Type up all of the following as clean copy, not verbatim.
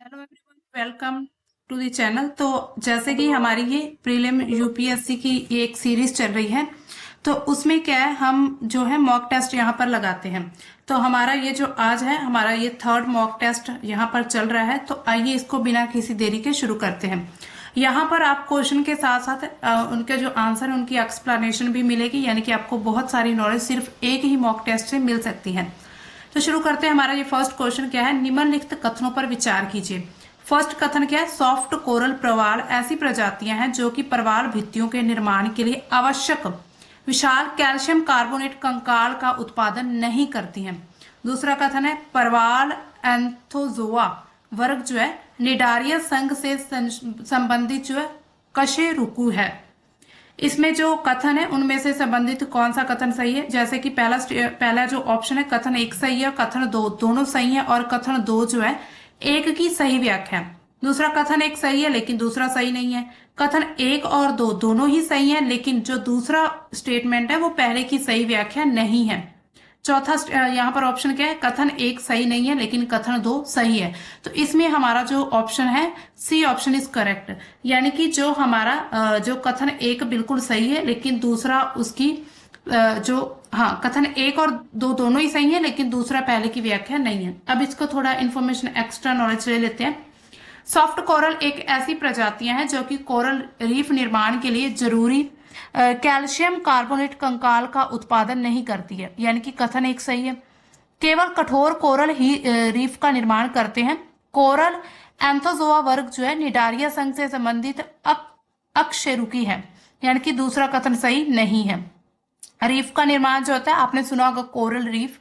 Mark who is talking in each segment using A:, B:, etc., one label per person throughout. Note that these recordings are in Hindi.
A: Hello everyone, welcome to the channel. तो जैसे कि हमारी ये प्रीलिम यूपीएससी की ये एक सीरीज चल रही है, तो उसमें क्या है, हम जो है मॉक टेस्ट यहाँ पर लगाते हैं। तो हमारा ये जो आज है, हमारा ये थर्ड मॉक टेस्ट यहाँ पर चल रहा है। तो आइए इसको बिना किसी देरी के शुरू करते हैं। यहाँ पर आप क्वेश्चन के साथ साथ उनके जो आंसर है उनकी एक्सप्लेनेशन भी मिलेगी, यानी कि आपको बहुत सारी नॉलेज सिर्फ एक ही मॉक टेस्ट से मिल सकती है। तो शुरू करते हैं। हमारा ये फर्स्ट क्वेश्चन क्या है, निम्नलिखित कथनों पर विचार कीजिए। फर्स्ट कथन क्या है, सॉफ्ट कोरल प्रवाल ऐसी प्रजातियां हैं जो कि प्रवाल भित्तियों के निर्माण के लिए आवश्यक विशाल कैल्शियम कार्बोनेट कंकाल का उत्पादन नहीं करती हैं। दूसरा कथन है, प्रवाल एंथोजोआ वर्ग जो है निडारिया संघ से संबंधित जो है कशेरुकु है। इसमें जो कथन है उनमें से संबंधित कौन सा कथन सही है? जैसे कि पहला जो ऑप्शन है कथन एक सही है, कथन दो दोनों सही है, और कथन दो जो है एक की सही व्याख्या। दूसरा कथन एक सही है लेकिन दूसरा सही नहीं है। कथन एक और दो दोनों ही सही है, लेकिन जो दूसरा स्टेटमेंट है वो पहले की सही व्याख्या नहीं है। चौथा यहाँ पर ऑप्शन क्या है, कथन एक सही नहीं है लेकिन कथन दो सही है। तो इसमें हमारा जो ऑप्शन है सी ऑप्शन इज करेक्ट, यानी कि जो हमारा जो कथन एक बिल्कुल सही है लेकिन दूसरा उसकी जो हाँ कथन एक और दो दोनों ही सही है लेकिन दूसरा पहले की व्याख्या नहीं है। अब इसको थोड़ा इन्फॉर्मेशन एक्स्ट्रा नॉलेज ले लेते हैं। सॉफ्ट कोरल एक ऐसी प्रजातियां हैं जो कि कोरल रीफ निर्माण के लिए जरूरी कैल्शियम कार्बोनेट कंकाल का उत्पादन नहीं करती है, यानी कि कथन एक सही है। केवल कठोर कोरल ही रीफ का निर्माण करते हैं। कोरल एंथोजोआ वर्ग जो है निडारिया संघ से संबंधित अकशेरुकी है, यानी कि दूसरा कथन सही नहीं है। रीफ का निर्माण जो होता है, आपने सुना होगा कोरल रीफ,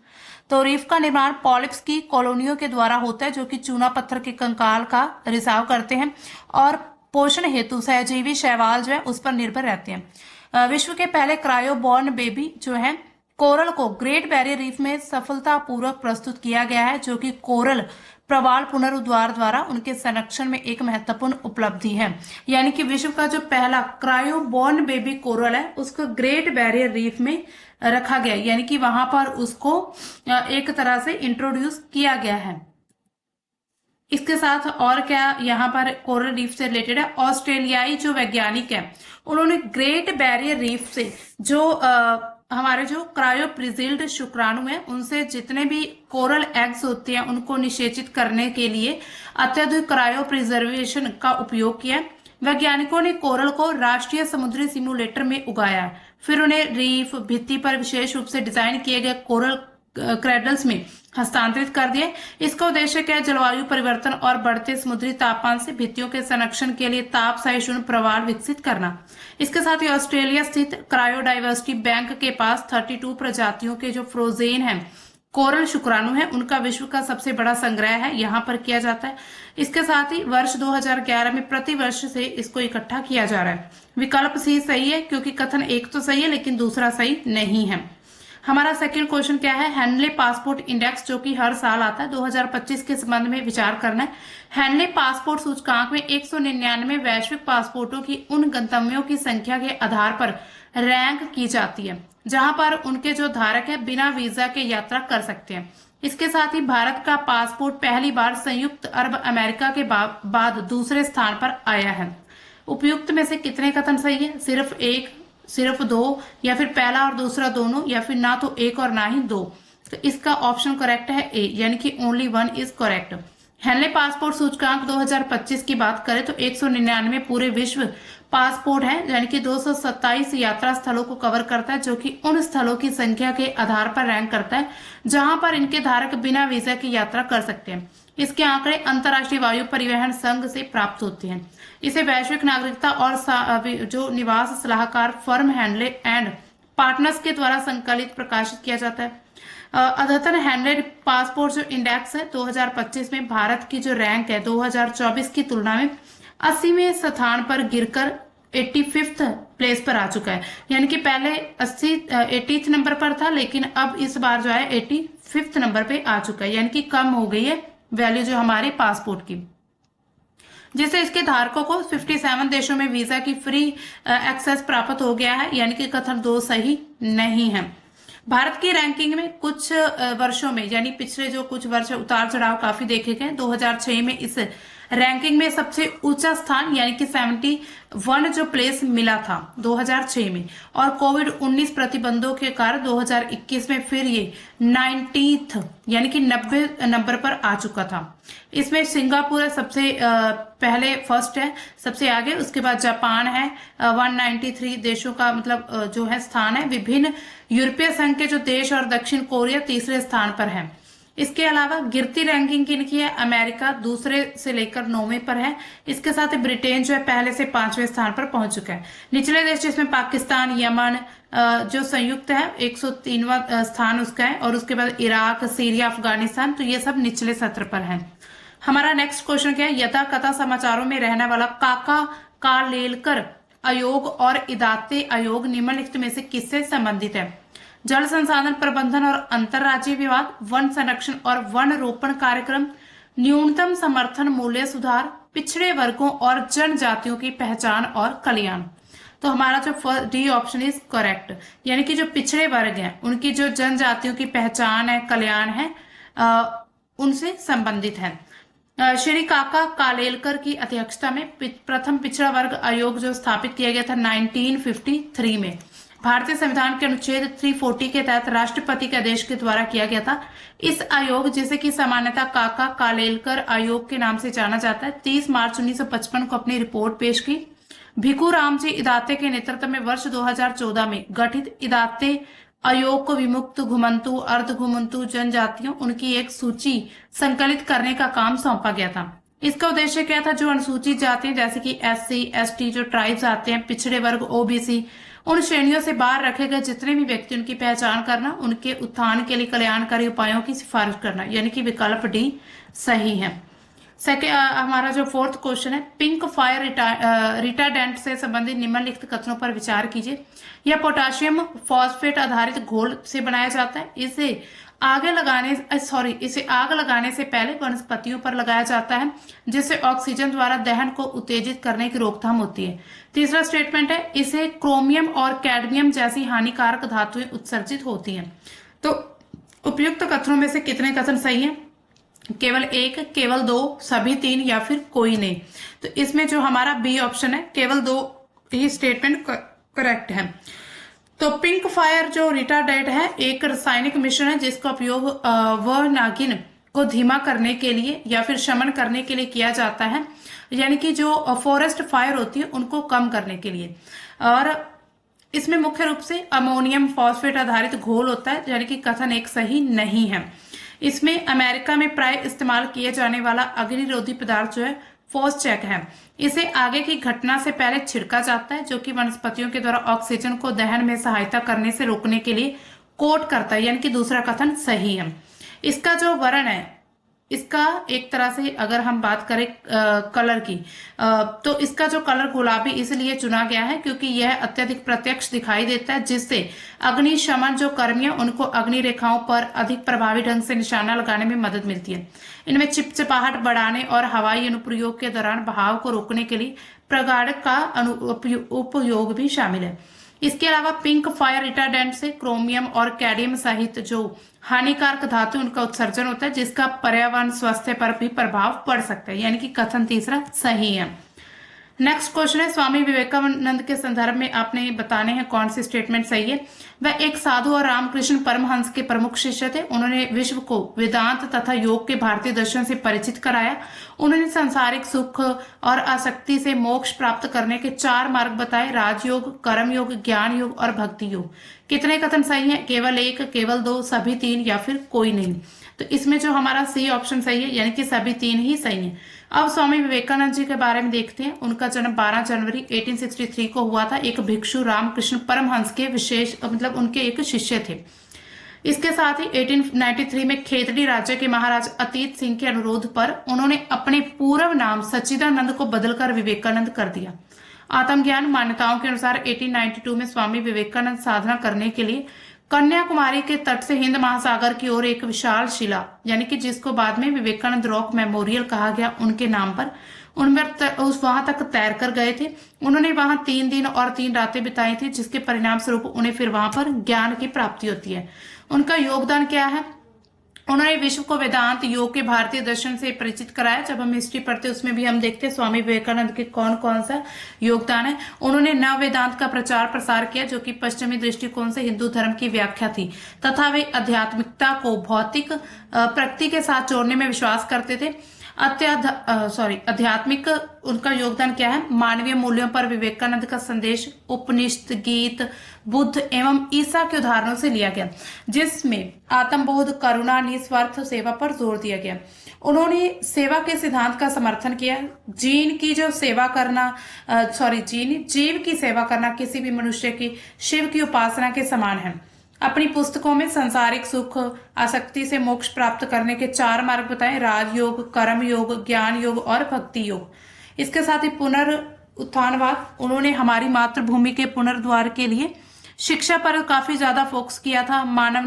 A: तो रीफ का निर्माण पॉलिप्स की कॉलोनियों के द्वारा होता है जो कि चूना पत्थर के कंकाल का रिसाव करते हैं और पोषण हेतु सहजीवी शैवाल जो है उस पर निर्भर रहते हैं। विश्व के पहले क्रायोबॉर्न बेबी जो है कोरल को ग्रेट बैरियर रीफ में सफलतापूर्वक प्रस्तुत किया गया है, जो कि कोरल प्रवाल पुनरुद्धार द्वारा उनके संरक्षण में एक महत्वपूर्ण उपलब्धि है। यानी कि विश्व का जो पहला क्रायोबॉर्न बेबी कोरल है उसको ग्रेट बैरियर रीफ में रखा गया, यानी कि वहां पर उसको एक तरह से इंट्रोड्यूस किया गया है। इसके साथ और क्या यहाँ पर कोरल रीफ से रिलेटेड है, ऑस्ट्रेलियाई जो वैज्ञानिक है उन्होंने ग्रेट बैरियर रीफ से जो हमारे जो क्रायोप्रिजिल्ड शुक्राणु हैं उनसे जितने भी कोरल एग्स होते हैं उनको निषेचित करने के लिए अत्यधिक क्रायो प्रिजर्वेशन का उपयोग किया। वैज्ञानिकों ने कोरल को राष्ट्रीय समुद्री सिमुलेटर में उगाया, फिर उन्हें रीफ भित्ति पर विशेष रूप से डिजाइन किए गए कोरल क्रैडल्स में हस्तांतरित कर दिए। इसका उद्देश्य क्या है, जलवायु परिवर्तन और बढ़ते समुद्री तापमान से भित्तियों के संरक्षण के लिए ताप सहिष्णु प्रवाल विकसित करना। इसके साथ ही ऑस्ट्रेलिया स्थित क्रायोडाइवर्सिटी बैंक के पास 32 प्रजातियों के जो फ्रोजेन है कोरल शुक्राणु है उनका विश्व का सबसे बड़ा संग्रह है, यहाँ पर किया जाता है। इसके साथ ही वर्ष 2011 में प्रति वर्ष से इसको इकट्ठा किया जा रहा है। विकल्प सी सही है क्योंकि कथन एक तो सही है लेकिन दूसरा सही नहीं है। हमारा सेकंड क्वेश्चन क्या है, हैंडले पासपोर्ट इंडेक्स जो कि हर साल आता है 2025 के संबंध में विचार करना है। हैंडले पासपोर्ट सूचकांक में 199 वैश्विक पासपोर्टों की उन गंतव्यों की संख्या के आधार पर रैंक की जाती है जहां पर उनके जो धारक है बिना वीजा के यात्रा कर सकते हैं। इसके साथ ही भारत का पासपोर्ट पहली बार संयुक्त अरब अमेरिका के बाद दूसरे स्थान पर आया है। उपयुक्त में से कितने कथन सही है? सिर्फ एक, सिर्फ दो, या फिर पहला और दूसरा दोनों, या फिर ना तो एक और ना ही दो। तो इसका ऑप्शन करेक्ट है ए, यानी कि only one is correct. Handle passport सूचकांक 2025 की बात करें तो 199 पूरे विश्व पासपोर्ट है, यानी कि 227 यात्रा स्थलों को कवर करता है, जो कि उन स्थलों की संख्या के आधार पर रैंक करता है जहां पर इनके धारक बिना वीजा की यात्रा कर सकते हैं। इसके आंकड़े अंतर्राष्ट्रीय वायु परिवहन संघ से प्राप्त होते हैं। इसे वैश्विक नागरिकता और जो निवास सलाहकार फर्म हैंडले एंड पार्टनर्स के द्वारा संकलित प्रकाशित किया जाता है। अद्यतन हैंडलेड पासपोर्ट जो इंडेक्स है 2025 में भारत की जो रैंक है 2024 की तुलना में 80वें स्थान पर गिरकर 85th प्लेस पर आ चुका है, यानी कि पहले 80th नंबर पर था लेकिन अब इस बार जो है 85th नंबर पे आ चुका है, यानी कि कम हो गई है वैल्यू जो हमारे पासपोर्ट की, जिससे इसके धारकों को 57 देशों में वीजा की फ्री एक्सेस प्राप्त हो गया है, यानी कि कथन दो सही नहीं है। भारत की रैंकिंग में कुछ वर्षों में, यानी पिछले जो कुछ वर्ष उतार चढ़ाव काफी देखे गए। 2006 में इस रैंकिंग में सबसे ऊंचा स्थान यानी कि 71 जो प्लेस मिला था 2006 में, और कोविड 19 प्रतिबंधों के कारण 2021 में फिर ये 90th यानी कि 90 नंबर पर आ चुका था। इसमें सिंगापुर सबसे पहले फर्स्ट है, सबसे आगे, उसके बाद जापान है 193 देशों का मतलब जो है स्थान है। विभिन्न यूरोपीय संघ के जो देश और दक्षिण कोरिया तीसरे स्थान पर है। इसके अलावा गिरती रैंकिंग किनकी है, अमेरिका दूसरे से लेकर 9वें पर है। इसके साथ ही ब्रिटेन जो है पहले से 5वें स्थान पर पहुंच चुका है। निचले देश जिसमें पाकिस्तान, यमन जो संयुक्त है 103वां स्थान उसका है, और उसके बाद इराक, सीरिया, अफगानिस्तान, तो ये सब निचले सत्र पर है। हमारा नेक्स्ट क्वेश्चन क्या है, यथा कथा समाचारों में रहने वाला काका कालेलकर आयोग और इदाते आयोग निम्नलिखित में से किससे संबंधित है। जल संसाधन प्रबंधन और अंतर्राज्यीय विवाद, वन संरक्षण और वन रोपण कार्यक्रम, न्यूनतम समर्थन मूल्य सुधार, पिछड़े वर्गों और जनजातियों की पहचान और कल्याण। तो हमारा जो डी ऑप्शन इज करेक्ट, यानी कि जो पिछड़े वर्ग हैं उनकी जो जनजातियों की पहचान है, कल्याण है, उनसे संबंधित है। श्री काका कालेलकर की अध्यक्षता में प्रथम पिछड़ा वर्ग आयोग जो स्थापित किया गया था 1953 में भारतीय संविधान के अनुच्छेद 340 के तहत राष्ट्रपति के आदेश के द्वारा किया गया था। इस आयोग, जिसे कि सामान्यतः काका कालेलकर आयोग के नाम से जाना जाता है, 30 मार्च 1955 को अपनी रिपोर्ट पेश की। भिखू रामजी इदाते के नेतृत्व में वर्ष 2014 में गठित इदाते आयोग को विमुक्त, घुमंतु, अर्ध घुमंतु जनजातियों, उनकी एक सूची संकलित करने का काम सौंपा गया था। इसका उद्देश्य क्या था, जो अनुसूचित जातियां जैसे कि SC, ST जो ट्राइब्स आते हैं, पिछड़े वर्ग OBC, उन श्रेणियों से बाहर रखे गए जितने भी व्यक्ति, उनकी पहचान करना, उनके उत्थान के लिए कल्याणकारी उपायों की सिफारिश करना, यानी कि विकल्प डी सही है। हमारा जो फोर्थ क्वेश्चन है, पिंक फायर रिटार्डेंट से संबंधित निम्नलिखित कथनों पर विचार कीजिए। यह पोटाशियम फॉस्फेट आधारित घोल से बनाया जाता है। इसे आग लगाने से पहले वनस्पतियों पर लगाया जाता है, जिससे ऑक्सीजन द्वारा दहन को उत्तेजित करने की रोकथाम होती है। तीसरा स्टेटमेंट है, इसे क्रोमियम और कैडमियम जैसी हानिकारक धातुएं उत्सर्जित होती हैं। तो उपयुक्त कथनों में से कितने कथन सही हैं? केवल एक, केवल दो, सभी तीन, या फिर कोई नहीं। तो इसमें जो हमारा बी ऑप्शन है, केवल दो ही स्टेटमेंट करेक्ट है। तो पिंक फायर जो रिटार्डेंट है एक रासायनिक मिश्रण है जिसका उपयोग वह नागिन को धीमा करने के लिए या फिर शमन करने के लिए किया जाता है, यानी कि जो फॉरेस्ट फायर होती है उनको कम करने के लिए। और इसमें मुख्य रूप से अमोनियम फॉस्फेट आधारित घोल होता है, यानी कि कथन एक सही नहीं है। इसमें अमेरिका में प्राय इस्तेमाल किए जाने वाला अग्निरोधी पदार्थ जो है फॉस्चेक है। इसे आगे की घटना से पहले छिड़का जाता है, जो कि वनस्पतियों के द्वारा ऑक्सीजन को दहन में सहायता करने से रोकने के लिए कोट करता है, यानी कि दूसरा कथन सही है। इसका जो वर्ण है, इसका एक तरह से अगर हम बात करें कलर की, तो इसका जो कलर गुलाबी इसलिए चुना गया है क्योंकि यह अत्यधिक प्रत्यक्ष दिखाई देता है, जिससे अग्निशमन जो कर्मी है उनको अग्नि रेखाओं पर अधिक प्रभावी ढंग से निशाना लगाने में मदद मिलती है। इनमें चिपचिपाहट बढ़ाने और हवाई अनुप्रयोग के दौरान बहाव को रोकने के लिए प्रगाढ़क का उपयोग भी शामिल है। इसके अलावा पिंक फायर रिटार्डेंट से क्रोमियम और कैडमियम सहित जो हानिकारक धातु उनका उत्सर्जन होता है, जिसका पर्यावरण स्वास्थ्य पर भी प्रभाव पड़ सकता है, यानी कि कथन तीसरा सही है। नेक्स्ट क्वेश्चन है, स्वामी विवेकानंद के संदर्भ में आपने बताने हैं कौन सी स्टेटमेंट सही है। वह एक साधु और रामकृष्ण परमहंस के प्रमुख शिष्य थे। उन्होंने विश्व को वेदांत तथा योग के भारतीय दर्शन से परिचित कराया। उन्होंने सांसारिक सुख और आसक्ति से मोक्ष प्राप्त करने के 4 मार्ग बताए, राजयोग, कर्म योग, ज्ञान योग और भक्ति योग। कितने कथन सही है? केवल एक, केवल दो, सभी तीन, या फिर कोई नहीं। तो इसमें जो हमारा सी ऑप्शन सही है, यानी कि सभी तीन ही सही है। अब स्वामी विवेकानंद जी के बारे में देखते हैं। उनका जन्म 12 जनवरी 1863 को हुआ था। एक भिक्षु रामकृष्ण परमहंस के विशेष मतलब उनके एक शिष्य थे। इसके साथ ही 1893 में खेतड़ी राज्य के महाराज अतीत सिंह के अनुरोध पर उन्होंने अपने पूर्व नाम सच्चिदानंद को बदलकर विवेकानंद कर दिया। आत्मज्ञान मान्यताओं के अनुसार 1892 में स्वामी विवेकानंद साधना करने के लिए कन्याकुमारी के तट से हिंद महासागर की ओर एक विशाल शिला, यानी कि जिसको बाद में विवेकानंद रॉक मेमोरियल कहा गया उनके नाम पर, उस वहां तक तैर कर गए थे। उन्होंने वहां 3 दिन और 3 रातें बिताई थी, जिसके परिणाम स्वरूप उन्हें फिर वहां पर ज्ञान की प्राप्ति होती है। उनका योगदान क्या है? उन्होंने विश्व को वेदांत योग के भारतीय दर्शन से परिचित कराया। जब हम हिस्ट्री पढ़ते हैं उसमें भी हम देखते हैं स्वामी विवेकानंद के कौन कौन सा योगदान है। उन्होंने नव वेदांत का प्रचार प्रसार किया, जो कि पश्चिमी दृष्टिकोण से हिंदू धर्म की व्याख्या थी, तथा वे आध्यात्मिकता को भौतिक प्रकृति के साथ जोड़ने में विश्वास करते थे। आध्यात्मिक उनका योगदान क्या है? मानवीय मूल्यों पर विवेकानंद का संदेश उपनिषद, गीत, बुद्ध एवं ईसा के उदाहरणों से लिया गया, जिसमें आत्मबोध, करुणा, निस्वार्थ सेवा पर जोर दिया गया। उन्होंने सेवा के सिद्धांत का समर्थन किया। जीव की सेवा करना किसी भी मनुष्य की शिव की उपासना के समान है। अपनी पुस्तकों में सांसारिक सुख, आसक्ति से मोक्ष प्राप्त करने के 4 मार्ग बताए: राजयोग, कर्म योग, ज्ञान योग और भक्ति योग। इसके साथ ही पुनरुत्थानवाद, उन्होंने हमारी मातृभूमि के पुनर्द्वार के लिए शिक्षा पर काफी ज्यादा फोकस किया था। मानव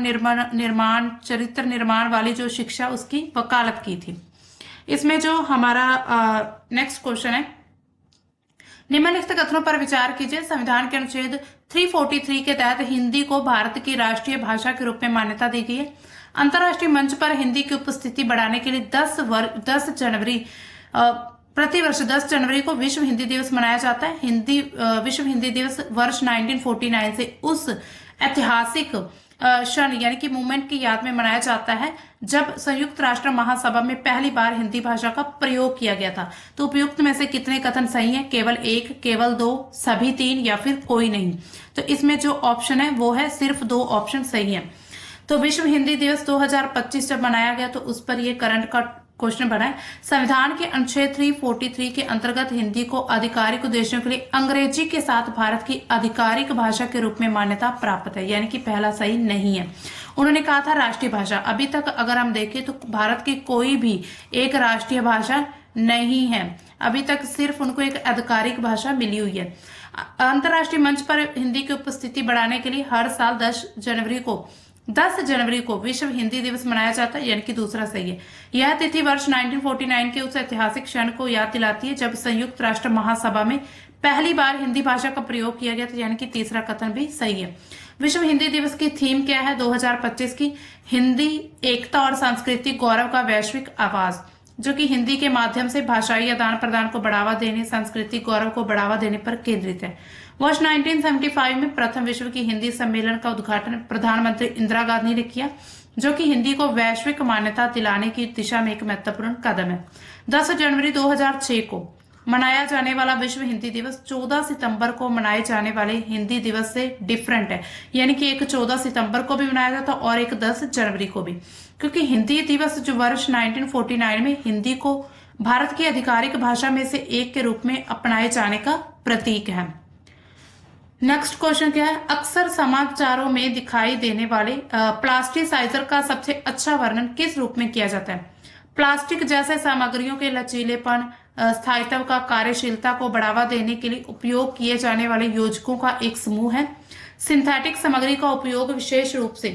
A: निर्माण, चरित्र निर्माण वाली जो शिक्षा, उसकी वकालत की थी। इसमें जो हमारा नेक्स्ट क्वेश्चन है, निम्नलिखित कथनों पर विचार कीजिए। संविधान के अनुच्छेद 343 के तहत हिंदी को भारत की राष्ट्रीय भाषा के रूप में मान्यता दी गई है। अंतर्राष्ट्रीय मंच पर हिंदी की उपस्थिति बढ़ाने के लिए प्रतिवर्ष 10 जनवरी को विश्व हिंदी दिवस मनाया जाता है। विश्व हिंदी दिवस वर्ष 1949 से उस ऐतिहासिक क्षण यानी कि मूवमेंट की याद में मनाया जाता है जब संयुक्त राष्ट्र महासभा में पहली बार हिंदी भाषा का प्रयोग किया गया था। तो उपयुक्त में से कितने कथन सही हैं? केवल 1, केवल 2, सभी 3 या फिर कोई नहीं। तो इसमें जो ऑप्शन है वो है सिर्फ 2 ऑप्शन सही है। तो विश्व हिंदी दिवस 2025 जब मनाया गया तो उस पर ये करंट का क्वेश्चन बना है। संविधान के अनुच्छेद 343 के अंतर्गत हिंदी को आधिकारिक उद्देश्यों के लिए अंग्रेजी के साथ भारत की आधिकारिक भाषा के रूप में मान्यता प्राप्त है, यानी कि पहला सही नहीं है। उन्होंने कहा था राष्ट्रीय भाषा। अभी तक अगर हम देखें तो भारत की कोई भी एक राष्ट्रीय भाषा नहीं है। अभी तक सिर्फ उनको एक आधिकारिक भाषा मिली हुई है। अंतर्राष्ट्रीय मंच पर हिंदी की उपस्थिति बढ़ाने के लिए हर साल 10 जनवरी को विश्व हिंदी दिवस मनाया जाता है, यानी कि दूसरा सही है। यह तिथि वर्ष 1949 के उस ऐतिहासिक क्षण को याद दिलाती है जब संयुक्त राष्ट्र महासभा में पहली बार हिंदी भाषा का प्रयोग किया गया था, यानी कि तीसरा कथन भी सही है। विश्व हिंदी दिवस की थीम क्या है 2025 की? हिंदी एकता और सांस्कृतिक गौरव का वैश्विक आवाज, जो कि हिंदी के माध्यम से भाषाई आदान प्रदान को बढ़ावा देने, सांस्कृतिक गौरव को बढ़ावा देने पर केंद्रित है। वर्ष 1975 में प्रथम विश्व की हिंदी सम्मेलन का उद्घाटन प्रधानमंत्री इंदिरा गांधी ने किया, जो कि हिंदी को वैश्विक मान्यता दिलाने की दिशा में एक महत्वपूर्ण कदम है। 10 जनवरी 2006 को मनाया जाने वाला विश्व हिंदी दिवस 14 सितंबर को मनाए जाने वाले हिंदी दिवस से डिफरेंट है, यानी कि एक 14 सितंबर को भी मनाया जाता और एक 10 जनवरी को भी, क्योंकि हिंदी दिवस जो वर्ष 1949 में हिंदी को भारत की आधिकारिक भाषा में से एक के रूप में अपनाए जाने का प्रतीक है। नेक्स्ट क्वेश्चन क्या है? अक्सर समाचारों में दिखाई देने वाले प्लास्टिसाइजर का सबसे अच्छा वर्णन किस रूप में किया जाता है? प्लास्टिक जैसे सामग्रियों के लचीलेपन, स्थायित्व का कार्यशीलता को बढ़ावा देने के लिए उपयोग किए जाने वाले योजकों का एक समूह है। सिंथेटिक सामग्री का उपयोग विशेष रूप से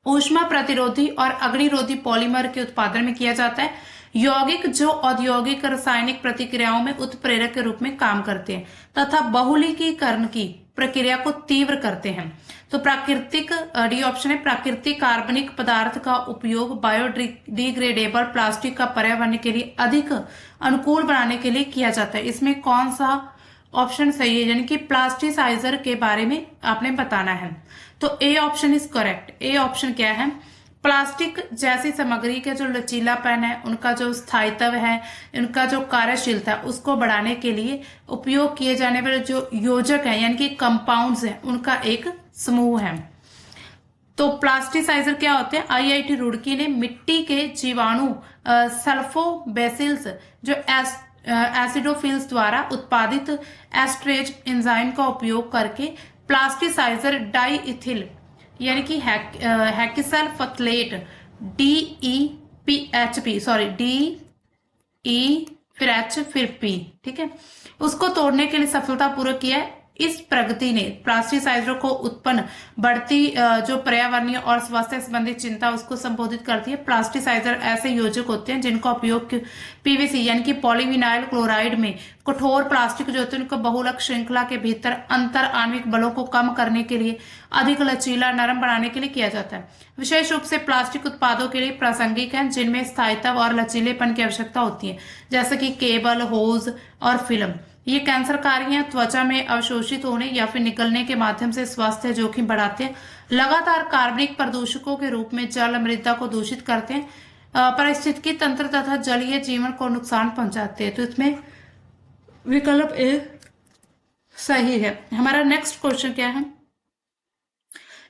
A: ऊष्मा प्रतिरोधी और अग्निरोधी पॉलीमर के उत्पादन में किया जाता है। यौगिक जो औद्योगिक रासायनिक प्रतिक्रियाओं में उत्प्रेरक के रूप में काम करते हैं तथा बहुलकीकरण की प्रक्रिया को तीव्र करते हैं। तो प्राकृतिक डी ऑप्शन है, प्राकृतिक कार्बनिक पदार्थ का उपयोग बायोडिग्रेडेबल प्लास्टिक का पर्यावरण के लिए अधिक अनुकूल बनाने के लिए किया जाता है। इसमें कौन सा ऑप्शन सही है? यानी कि प्लास्टिसाइजर के बारे में आपने बताना है। तो A option is correct. A option क्या है? प्लास्टिक जैसी सामग्री का जो लचीलापन है, उनका जो स्थायित्व है, उनका जो कार्यशीलता है, उसको बढ़ाने के लिए उपयोग किए जाने वाले जो योजक हैं यानी कि कंपाउंड्स हैं, उनका एक समूह है। तो प्लास्टिसाइजर क्या होते हैं? आईआईटी रुड़की ने मिट्टी के जीवाणु सल्फोबैसिल्स जो एसिडोफिल्स द्वारा उत्पादित एस्ट्रेज एंजाइम का उपयोग करके प्लास्टिसाइजर डाईइथिल यानी कि हेक्सल फथलेट DEPHP फिर H फिर P, ठीक है, उसको तोड़ने के लिए सफलतापूर्वक किया है। इस प्रगति ने प्लास्टिसाइजरों को उत्पन्न बढ़ती जो पर्यावरणीय और स्वास्थ्य संबंधी चिंता उसको संबोधित करती है। प्लास्टिसाइजर ऐसे योजक होते हैं जिनका उपयोग पीवीसी यानी कि पॉलीविनाइल क्लोराइड में कठोर प्लास्टिक जो होते हैं उनको बहुलक श्रृंखला के भीतर अंतर आणविक बलों को कम करने के लिए अधिक लचीला नरम बनाने के लिए किया जाता है। विशेष रूप से प्लास्टिक उत्पादों के लिए प्रासंगिक है जिनमें स्थायित्व और लचीलेपन की आवश्यकता होती है, जैसे कि केबल, होज और फिल्म। ये कैंसरकारी हैं, त्वचा में अवशोषित होने या फिर निकलने के माध्यम से स्वास्थ्य जोखिम बढ़ाते हैं, लगातार कार्बनिक प्रदूषकों के रूप में जल मृदा को दूषित करते हैं, पारिस्थितिकी तंत्र तथा जलीय जीवन को नुकसान पहुंचाते हैं। तो इसमें विकल्प ए सही है। हमारा नेक्स्ट क्वेश्चन क्या है,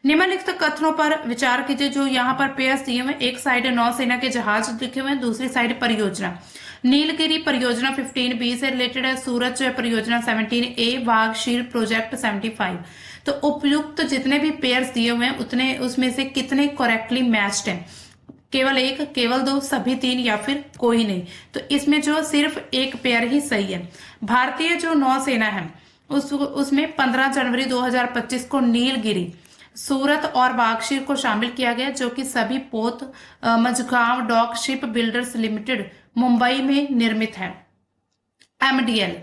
A: निम्नलिखित कथनों पर विचार कीजिए। जो यहाँ पर पेयर्स दिए हुए, एक साइड नौसेना के जहाज लिखे हुए हैं, दूसरी साइड परियोजना। नीलगिरी परियोजना 15B से रिलेटेड है, सूरज परियोजना 17A, वाघशीर प्रोजेक्ट 75। तो उपयुक्त जितने भी पेयर्स दिए हुए हैं उतने उसमें से कितने करेक्टली मैच्ड हैं? केवल एक, केवल दो, सभी तीन या फिर कोई नहीं? तो इसमें जो सिर्फ एक पेयर ही सही है। भारतीय जो नौसेना है उसमें 15 जनवरी 2025 को नीलगिरी, सूरत और वाघशीर को शामिल किया गया, जो कि सभी पोत Mazagon Dock Shipbuilders Limited Mumbai में निर्मित है। MDL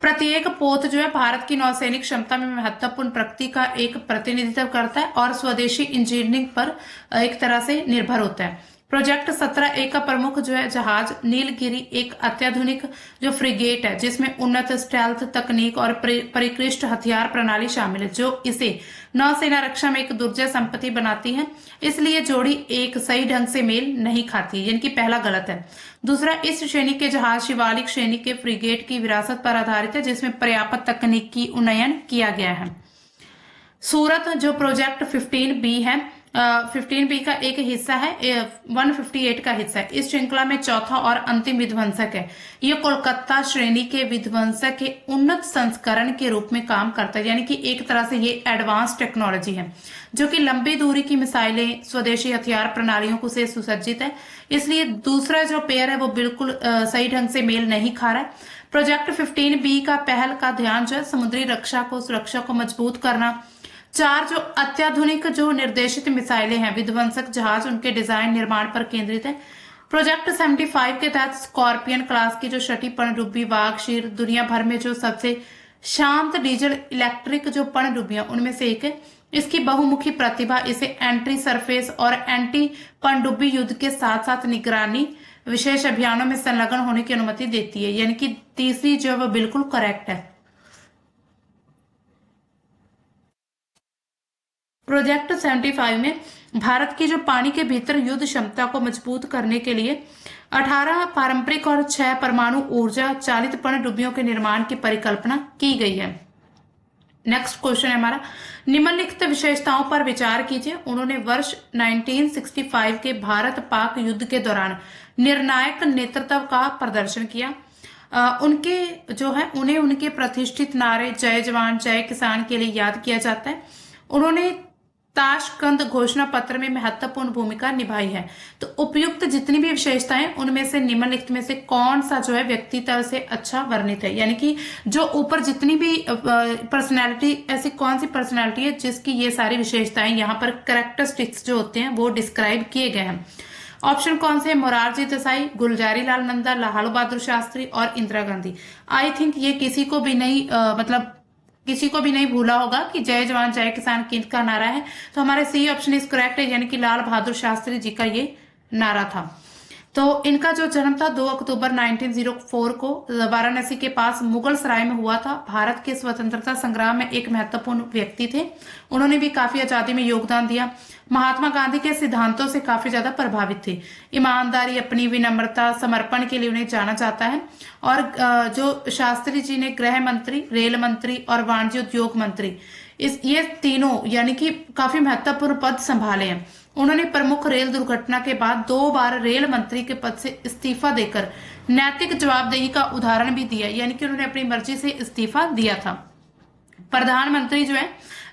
A: प्रत्येक पोत जो है भारत की नौसैनिक क्षमता में महत्वपूर्ण प्रगति का एक प्रतिनिधित्व करता है और स्वदेशी इंजीनियरिंग पर एक तरह से निर्भर होता है। प्रोजेक्ट 17A का प्रमुख जो है जहाज नीलगिरी एक अत्याधुनिक जो फ्रिगेट है जिसमें उन्नत स्टेल्थ तकनीक और परिष्कृत हथियार प्रणाली शामिल है, जो इसे नौसेना रक्षा में एक दुर्जय संपत्ति बनाती है। इसलिए जोड़ी एक सही ढंग से मेल नहीं खाती, यानी कि पहला गलत है। दूसरा, इस श्रेणी के जहाज शिवालिक श्रेणी के फ्रिगेट की विरासत पर आधारित है जिसमें पर्याप्त तकनीकी उन्नयन किया गया है। सूरत जो प्रोजेक्ट 15B है, 15B का एक हिस्सा है, 158 का हिस्सा है। इस श्रृंखला में चौथा और अंतिम विध्वंसक है। यह कोलकाता श्रेणी के विध्वंसक के उन्नत संस्करण के रूप में काम करता है, यानी कि एक तरह से ये एडवांस टेक्नोलॉजी है जो कि लंबी दूरी की मिसाइलें, स्वदेशी हथियार प्रणालियों से सुसज्जित है। इसलिए दूसरा जो पेयर है वो बिल्कुल सही ढंग से मेल नहीं खा रहा है। प्रोजेक्ट 15B का पहल का ध्यान जो है समुद्री सुरक्षा को मजबूत करना। 4 जो अत्याधुनिक जो निर्देशित मिसाइलें हैं, विध्वंसक जहाज, उनके डिजाइन निर्माण पर केंद्रित है। प्रोजेक्ट 75 के तहत स्कॉर्पियन क्लास की जो छठी पनडुब्बी वाघशीर दुनिया भर में जो सबसे शांत डीजल इलेक्ट्रिक जो पनडुब्बियां उनमें से एक है। इसकी बहुमुखी प्रतिभा इसे एंटी सरफेस और एंटी पनडुब्बी युद्ध के साथ साथ निगरानी विशेष अभियानों में संलग्न होने की अनुमति देती है, यानी कि तीसरी जो है बिल्कुल करेक्ट है। प्रोजेक्ट 75 में भारत की जो पानी के भीतर युद्ध क्षमता को मजबूत करने के लिए 18 पारंपरिक और 6 परमाणु ऊर्जा चालित पनडुब्बियों के निर्माण की परिकल्पना की गई है। नेक्स्ट क्वेश्चन है हमारा, निम्नलिखित विशेषताओं पर विचार कीजिए। उन्होंने वर्ष 1965 के भारत पाक युद्ध के दौरान निर्णायक नेतृत्व का प्रदर्शन किया। उनके जो है उन्हें उनके प्रतिष्ठित नारे जय जवान जय किसान के लिए याद किया जाता है। उन्होंने ताशकंद घोषणा पत्र में महत्वपूर्ण भूमिका निभाई है। तो उपयुक्त जितनी भी विशेषताएं उनमें से निम्नलिखित में से कौन सा जो है व्यक्तित्व से अच्छा वर्णित है, यानी कि जो ऊपर जितनी भी पर्सनैलिटी, ऐसी कौन सी पर्सनैलिटी है जिसकी ये सारी विशेषताएं यहाँ पर कैरेक्टरिस्टिक्स जो होते हैं वो डिस्क्राइब किए गए हैं। ऑप्शन कौन से? मोरारजी देसाई, गुलजारी लाल नंदा, लाल बहादुर शास्त्री और इंदिरा गांधी। आई थिंक ये किसी को भी नहीं किसी को भी नहीं भूला होगा कि जय जवान जय किसान किसका नारा है। तो हमारे सी ऑप्शन इज करेक्ट है, यानी कि लाल बहादुर शास्त्री जी का ये नारा था। तो इनका जो जन्म था 2 अक्टूबर 1904 को वाराणसी के पास मुगल सराय में हुआ था। भारत के स्वतंत्रता संग्राम में एक महत्वपूर्ण व्यक्ति थे। उन्होंने भी काफी आजादी में योगदान दिया। महात्मा गांधी के सिद्धांतों से काफी ज्यादा प्रभावित थे। ईमानदारी, अपनी विनम्रता, समर्पण के लिए उन्हें जाना जाता है। और जो शास्त्री जी ने गृह मंत्री, रेल मंत्री और वाणिज्य उद्योग मंत्री ये तीनों यानी कि काफी महत्वपूर्ण पद संभाले हैं। उन्होंने प्रमुख रेल दुर्घटना के बाद 2 बार रेल मंत्री के पद से इस्तीफा देकर नैतिक जवाबदेही का उदाहरण भी दिया, यानी कि उन्होंने अपनी मर्जी से इस्तीफा दिया था। प्रधानमंत्री जो है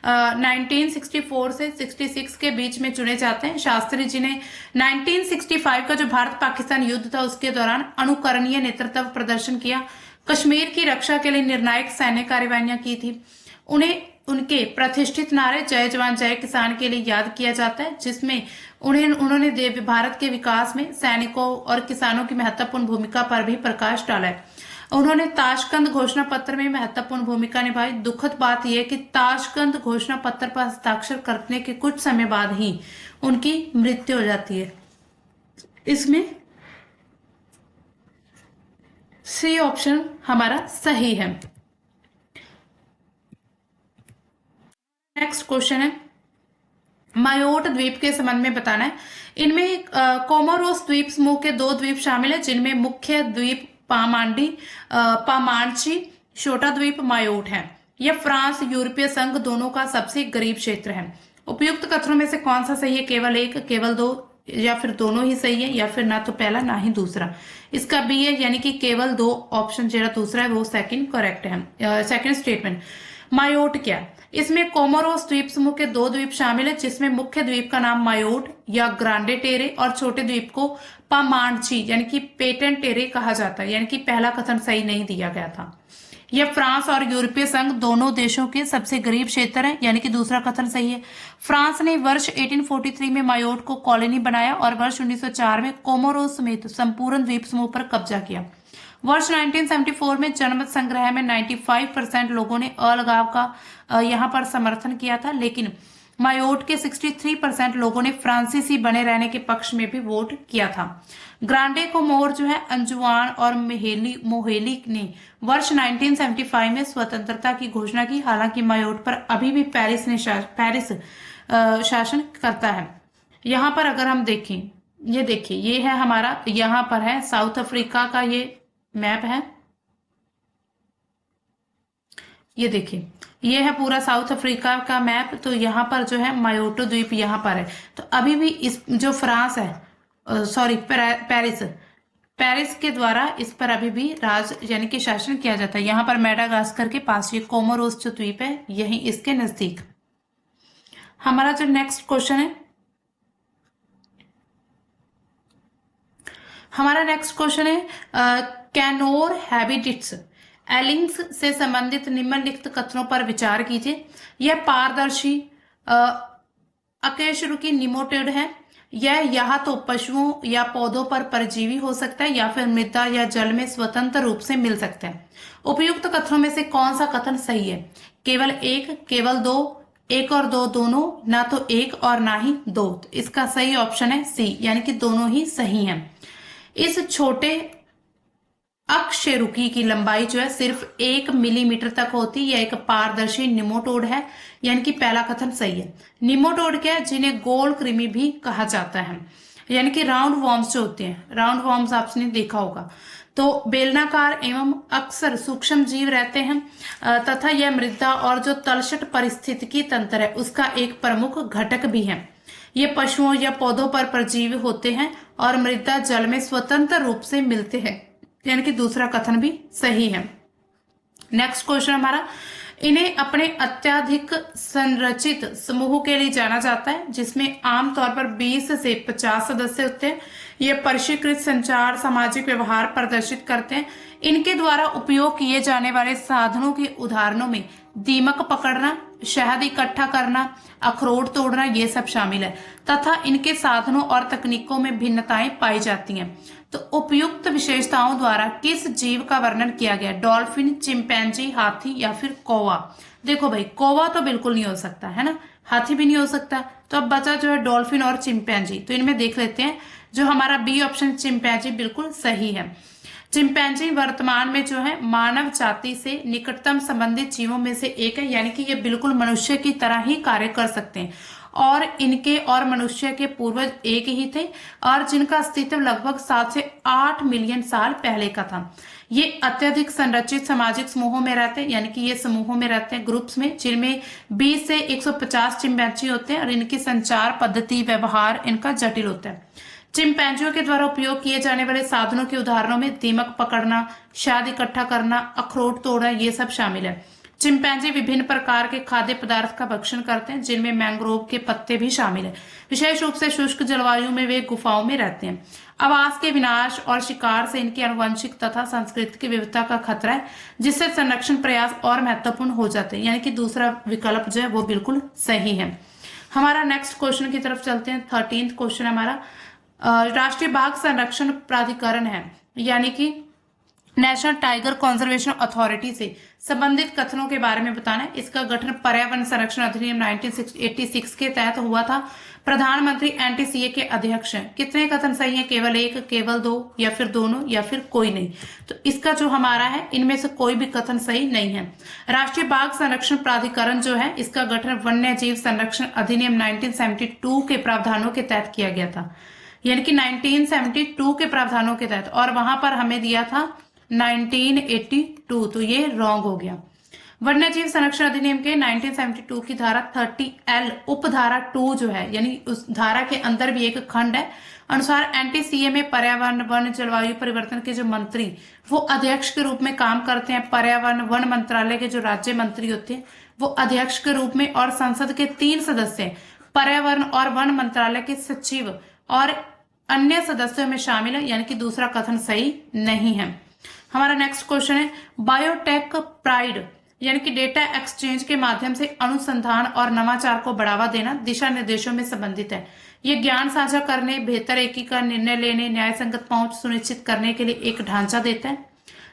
A: 1964 से 66 के बीच में चुने जाते हैं। शास्त्री जी ने 1965 का जो भारत पाकिस्तान युद्ध था उसके दौरान अनुकरणीय नेतृत्व प्रदर्शन किया। कश्मीर की रक्षा के लिए निर्णायक सैन्य कार्यवाहियां की थी। उन्हें उनके प्रतिष्ठित नारे जय जवान जय किसान के लिए याद किया जाता है, जिसमें उन्होंने भारत के विकास में सैनिकों और किसानों की महत्वपूर्ण भूमिका पर भी प्रकाश डाला है। उन्होंने ताशकंद घोषणा पत्र में महत्वपूर्ण भूमिका निभाई। दुखद बात यह कि ताशकंद घोषणा पत्र पर हस्ताक्षर करने के कुछ समय बाद ही उनकी मृत्यु हो जाती है। इसमें सी ऑप्शन हमारा सही है। नेक्स्ट क्वेश्चन है, मायोट द्वीप के संबंध में बताना है। इनमें कोमोरोस द्वीप समूह के 2 द्वीप शामिल है, जिनमें मुख्य द्वीप पामांची, छोटा द्वीप मायोट है। यह फ्रांस यूरोपीय संघ दोनों का सबसे गरीब क्षेत्र है। उपयुक्त कथनों में से कौन सा सही है? केवल एक, केवल दो, या फिर दोनों ही सही है, या फिर ना तो पहला ना ही दूसरा। इसका बी है, यानी कि केवल 2 ऑप्शन जो दूसरा है वो सेकंड करेक्ट है। Second statement. मायोट क्या? इसमें कोमोरोस द्वीप समूह के 2 द्वीप शामिल है, जिसमें मुख्य द्वीप का नाम मायोट या ग्रांडे टेरे और छोटे द्वीप को पामांची यानी कि पेटन टेरे कहा जाता है, यानी कि पहला कथन सही नहीं दिया गया था। यह फ्रांस और यूरोपीय संघ दोनों देशों के सबसे गरीब क्षेत्र है, यानी कि दूसरा कथन सही है। फ्रांस ने वर्ष 1843 में मायोट को कॉलोनी बनाया और वर्ष 1904 में कोमोरोस समेत संपूर्ण द्वीप समूह पर कब्जा किया। वर्ष 1974 में जनमत संग्रह में 95% लोगों ने अलगाव का यहाँ पर समर्थन किया था, लेकिन मायोट के 63% लोगों ने फ्रांसीसी बने रहने के पक्ष में भी वोट किया था। ग्रांडे को मोर जो है अंजुआन और मोहेली ने वर्ष 1975 में स्वतंत्रता की घोषणा की। हालांकि मायोट पर अभी भी पेरिस शासन करता है। यहाँ पर अगर हम देखें, ये देखिए, ये है हमारा, यहाँ पर है साउथ अफ्रीका का ये मैप है। ये देखिए, ये है पूरा साउथ अफ्रीका का मैप। तो यहाँ पर जो है मायोटो द्वीप यहाँ पर है। तो अभी भी इस जो फ्रांस है, सॉरी पेरिस के द्वारा इस पर अभी भी राज यानी कि शासन किया जाता है। यहाँ पर मेडागास्कर के पास ये कोमोरोस जो द्वीप है, यही इसके नजदीक। हमारा जो नेक्स्ट क्वेश्चन है, हमारा नेक्स्ट क्वेश्चन है कैनोर हैबिटेट्स एलिंग्स से संबंधित निम्नलिखित कथनों पर विचार कीजिए। यह पारदर्शी अकशेरुकी निमोटेड है। यह या तो पशुओं या पौधों पर परजीवी हो सकता है, या फिर मृदा या जल में स्वतंत्र रूप से मिल सकता है। उपयुक्त कथनों में से कौन सा कथन सही है? केवल एक, केवल दो, एक और दो दोनों, ना तो एक और ना ही दो। तो इसका सही ऑप्शन है सी, यानी कि दोनों ही सही हैं। इस छोटे अकशेरुकी की लंबाई जो है सिर्फ 1 मिलीमीटर तक होती है। यह एक पारदर्शी निमोटोड है, यानी कि पहला कथन सही है। निमोटोड क्या है? जिन्हें गोल कृमि भी कहा जाता है, यानी कि राउंड वॉर्म्स जो होते हैं, राउंड वॉर्म्स आपने देखा होगा। तो बेलनाकार एवं अक्सर सूक्ष्म जीव रहते हैं तथा यह मृदा और जो तलछट पारिस्थितिकी तंत्र है उसका एक प्रमुख घटक भी है। ये पशुओं या पौधों पर परजीवी होते हैं और मृदा जल में स्वतंत्र रूप से मिलते हैं, यानी कि दूसरा कथन भी सही है। नेक्स्ट क्वेश्चन हमारा, इन्हें अपने अत्यधिक संरचित समूह के लिए जाना जाता है, जिसमें आमतौर पर 20 से 50 सदस्य होते हैं। ये परिष्कृत संचार सामाजिक व्यवहार प्रदर्शित करते हैं। इनके द्वारा उपयोग किए जाने वाले साधनों के उदाहरणों में दीमक पकड़ना, शहद इकट्ठा करना, अखरोट तोड़ना, ये सब शामिल है तथा इनके साधनों और तकनीकों में भिन्नताएं पाई जाती हैं। तो उपयुक्त विशेषताओं द्वारा किस जीव का वर्णन किया गया? डॉल्फिन, चिंपैंजी, हाथी या फिर कौवा? देखो भाई, कौवा तो बिल्कुल नहीं हो सकता है ना, हाथी भी नहीं हो सकता। तो अब बचा जो है डॉल्फिन और चिंपैंजी। तो इनमें देख लेते हैं, जो हमारा बी ऑप्शन चिंपैंजी बिल्कुल सही है। चिंपैंजी वर्तमान में जो है मानव जाति से निकटतम संबंधित जीवों में से एक है, यानी कि ये बिल्कुल मनुष्य की तरह ही कार्य कर सकते हैं और इनके और मनुष्य के पूर्वज एक ही थे और जिनका अस्तित्व लगभग 7 से 8 मिलियन साल पहले का था। ये अत्यधिक संरचित सामाजिक समूहों में रहते हैं, यानी कि ये समूहों में रहते हैं, ग्रुप्स में, जिनमें 20 से 150 चिंपैंजी होते हैं और इनकी संचार पद्धति, व्यवहार इनका जटिल होता है। चिंपैंजियों के द्वारा उपयोग किए जाने वाले साधनों के उदाहरणों में दीमक पकड़ना, शहद इकट्ठा करना, अखरोट तोड़ना, ये सब शामिल है। चिंपैंजी विभिन्न प्रकार के खाद्य पदार्थ का भक्षण करते हैं, जिनमें मैंग्रोव के पत्ते भी शामिल है। विशेष रूप से शुष्क जलवायु में वे गुफाओं में रहते हैं। आवास के विनाश और शिकार से इनकी आनुवंशिक तथा सांस्कृतिक विविधता का खतरा है, जिससे संरक्षण प्रयास और महत्वपूर्ण हो जाते हैं। यानी कि दूसरा विकल्प जो है वो बिल्कुल सही है। हमारा नेक्स्ट क्वेश्चन की तरफ चलते हैं। 13th क्वेश्चन हमारा राष्ट्रीय बाघ संरक्षण प्राधिकरण है, यानी कि नेशनल टाइगर कंजर्वेशन अथॉरिटी से संबंधित कथनों के बारे में बताना है। इसका गठन पर्यावरण संरक्षण अधिनियम 1986 के तहत हुआ था। प्रधानमंत्री एनटीसीए के अध्यक्ष हैं। कितने कथन सही है? केवल एक, केवल दो, या फिर दोनों, या फिर कोई नहीं। तो इसका जो हमारा है, इनमें से कोई भी कथन सही नहीं है। राष्ट्रीय बाघ संरक्षण प्राधिकरण जो है, इसका गठन वन्य जीव संरक्षण अधिनियम 1972 के प्रावधानों के तहत किया गया था, यानी कि 1972 के प्रावधानों के तहत, और वहां पर हमें दिया था 1982, तो ये रॉन्ग हो गया। वन्य जीव संरक्षण अधिनियम के 1972 की धारा 30L उपधारा 2 जो है, यानी उस धारा के अंदर भी एक खंड है, अनुसार एनटीसीए में पर्यावरण वन जलवायु परिवर्तन के जो मंत्री वो अध्यक्ष के रूप में काम करते हैं। पर्यावरण वन मंत्रालय के जो राज्य मंत्री होते हैं वो अध्यक्ष के रूप में, और संसद के 3 सदस्य पर्यावरण और वन मंत्रालय के सचिव और अन्य सदस्यों में शामिल है, यानी कि दूसरा कथन सही नहीं है। हमारा नेक्स्ट क्वेश्चन है बायोटेक प्राइड, यानी कि डेटा एक्सचेंज के माध्यम से अनुसंधान और नवाचार को बढ़ावा देना दिशा निर्देशों में संबंधित है। ये ज्ञान साझा करने, बेहतर एकीकरण, निर्णय लेने, न्याय संगत पहुंच सुनिश्चित करने के लिए एक ढांचा देता है।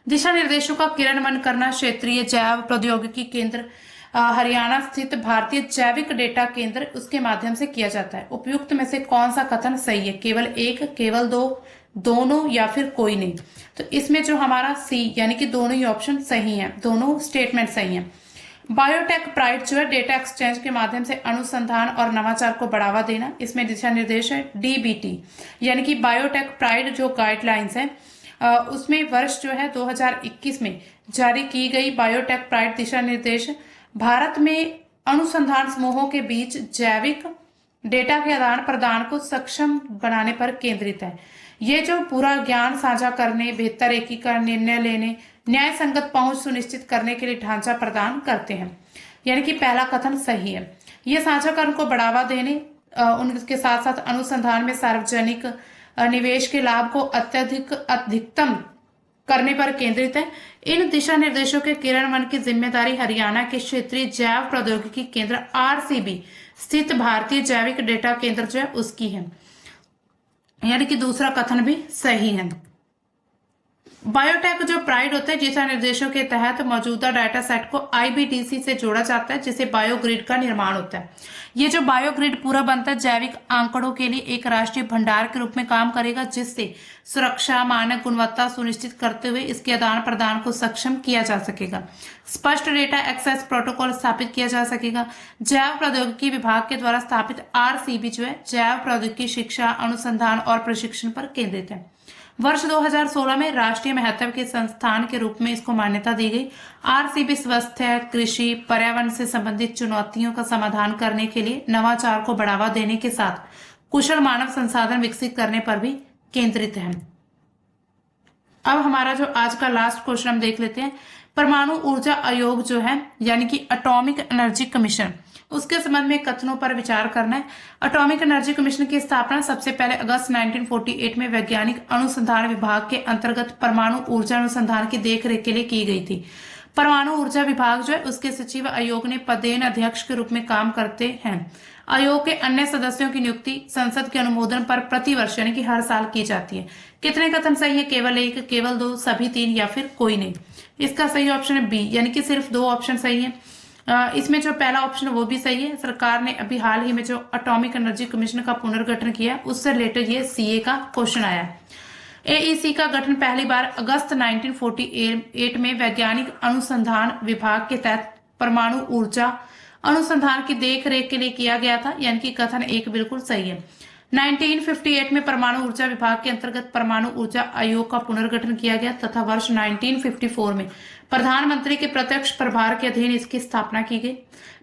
A: दिशा निर्देशों का क्रियान्वयन करना क्षेत्रीय जैव प्रौद्योगिकी केंद्र हरियाणा स्थित भारतीय जैविक डेटा केंद्र उसके माध्यम से किया जाता है। उपयुक्त में से कौन सा कथन सही है? केवल एक, केवल दो, दोनों, या फिर कोई नहीं। तो इसमें जो हमारा सी, यानी कि दोनों ही ऑप्शन सही हैं, दोनों स्टेटमेंट सही हैं। बायोटेक प्राइड जो है डेटा एक्सचेंज के माध्यम से अनुसंधान और नवाचार को बढ़ावा देना, इसमें दिशा निर्देश है डीबीटी, यानी कि बायोटेक प्राइड जो गाइडलाइंस है उसमें वर्ष जो है 2021 में जारी की गई बायोटेक प्राइड दिशा निर्देश भारत में अनुसंधान समूहों के बीच जैविक डेटा के आदान प्रदान को सक्षम बनाने पर केंद्रित है। ये जो पूरा ज्ञान साझा करने, बेहतर एकीकरण, निर्णय लेने, न्याय संगत पहुंच सुनिश्चित करने के लिए ढांचा प्रदान करते हैं, यानी कि पहला कथन सही है। ये साझाकरण को बढ़ावा देने, उनके साथ साथ अनुसंधान में सार्वजनिक निवेश के लाभ को अधिकतम करने पर केंद्रित है। इन दिशा निर्देशों के क्रियान्वयन की जिम्मेदारी हरियाणा के क्षेत्रीय जैव प्रौद्योगिकी केंद्र आरसीबी स्थित भारतीय जैविक डेटा केंद्र जो है उसकी है, यानी कि दूसरा कथन भी सही है। बायोटेक जो प्राइड होता है दिशा निर्देशों के तहत मौजूदा डाटा सेट को आईबीडीसी से जोड़ा जाता है, जिससे बायोग्रिड का निर्माण होता है। ये जो बायोग्रिड पूरा बनता है जैविक आंकड़ों के लिए एक राष्ट्रीय भंडार के रूप में काम करेगा, जिससे सुरक्षा, मानक, गुणवत्ता सुनिश्चित करते हुए इसके आदान प्रदान को सक्षम किया जा सकेगा। स्पष्ट डेटा एक्सेस प्रोटोकॉल स्थापित किया जा सकेगा। जैव प्रौद्योगिकी विभाग के द्वारा स्थापित आरसीबी जो है जैव प्रौद्योगिकी शिक्षा, अनुसंधान और प्रशिक्षण पर केंद्रित है। वर्ष 2016 में राष्ट्रीय महत्व के संस्थान के रूप में इसको मान्यता दी गई। आरसीबी स्वास्थ्य, कृषि, पर्यावरण से संबंधित चुनौतियों का समाधान करने के लिए नवाचार को बढ़ावा देने के साथ कुशल मानव संसाधन विकसित करने पर भी केंद्रित है। अब हमारा जो आज का लास्ट क्वेश्चन हम देख लेते हैं। परमाणु ऊर्जा आयोग जो है, यानी कि एटॉमिक एनर्जी कमीशन, उसके संबंध में कथनों पर विचार करना है। एटॉमिक एनर्जी कमीशन की स्थापना सबसे पहले अगस्त 1948 में वैज्ञानिक अनुसंधान विभाग के अंतर्गत परमाणु ऊर्जा अनुसंधान की देखरेख के लिए की गई थी। परमाणु ऊर्जा विभाग जो है उसके सचिव आयोग ने पदेन अध्यक्ष के रूप में काम करते हैं। आयोग के अन्य सदस्यों की नियुक्ति संसद के अनुमोदन पर प्रतिवर्ष यानी कि हर साल की जाती है। कितने कथन सही है? केवल एक, केवल दो, सभी तीन, या फिर कोई नहीं। इसका सही ऑप्शन है बी, यानी कि सिर्फ दो ऑप्शन सही है। इसमें जो पहला ऑप्शन है वो भी सही है। सरकार ने अभी हाल ही में जो एटॉमिक एनर्जी कमीशन का पुनर्गठन किया उससे रिलेटेड ये सीए का क्वेश्चन आया है। एईसी का गठन पहली बार अगस्त 1948 में वैज्ञानिक अनुसंधान विभाग के तहत परमाणु ऊर्जा अनुसंधान की देखरेख के लिए किया गया था, यानी कि कथन एक बिल्कुल सही है। 1958 में परमाणु ऊर्जा विभाग के अंतर्गत परमाणु ऊर्जा आयोग का पुनर्गठन किया गया तथा वर्ष 1954 में प्रधानमंत्री के प्रत्यक्ष प्रभार के अधीन इसकी स्थापना की गई।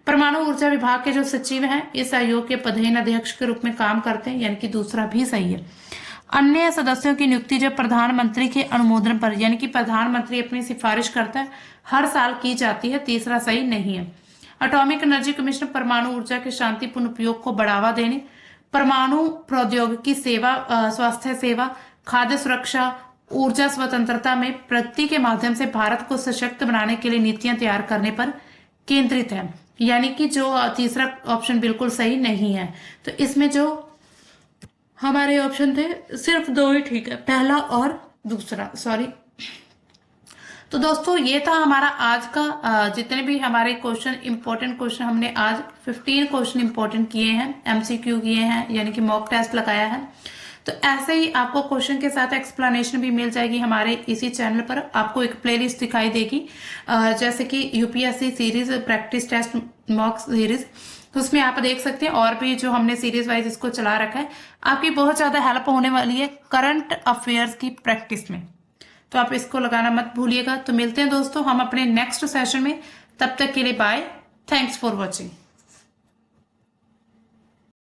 A: परमाणु ऊर्जा विभाग के जो सचिव हैं इस आयोग के पदेन अध्यक्ष के रूप में काम करते हैं, यानी कि दूसरा भी सही है। अन्य सदस्यों की नियुक्ति जब प्रधानमंत्री के अनुमोदन पर, यानी कि प्रधानमंत्री अपनी सिफारिश करता है, हर साल की जाती है। तीसरा सही नहीं है। एटॉमिक एनर्जी कमीशन परमाणु ऊर्जा के शांतिपूर्ण उपयोग को बढ़ावा देने, परमाणु प्रौद्योगिकी सेवा, स्वास्थ्य सेवा, खाद्य सुरक्षा, ऊर्जा स्वतंत्रता में प्रगति के माध्यम से भारत को सशक्त बनाने के लिए नीतियां तैयार करने पर केंद्रित है। यानी कि जो तीसरा ऑप्शन बिल्कुल सही नहीं है। तो इसमें जो हमारे ऑप्शन थे सिर्फ दो ही ठीक है, पहला और दूसरा, सॉरी। तो दोस्तों ये था हमारा आज का जितने भी हमारे क्वेश्चन, इंपॉर्टेंट क्वेश्चन हमने आज 15 क्वेश्चन इंपॉर्टेंट किए हैं, एमसीक्यू किए हैं, यानी कि मॉक टेस्ट लगाया है। तो ऐसे ही आपको क्वेश्चन के साथ एक्सप्लेनेशन भी मिल जाएगी हमारे इसी चैनल पर। आपको एक प्लेलिस्ट दिखाई देगी, जैसे कि UPSC series practice test mock series, तो उसमें आप देख सकते हैं। और भी जो हमने सीरीज वाइज इसको चला रखा है, आपकी बहुत ज्यादा हेल्प होने वाली है करंट अफेयर्स की प्रैक्टिस में। तो आप इसको लगाना मत भूलिएगा। तो मिलते हैं दोस्तों हम अपने नेक्स्ट सेशन में, तब तक के लिए बाय, थैंक्स फॉर वॉचिंग।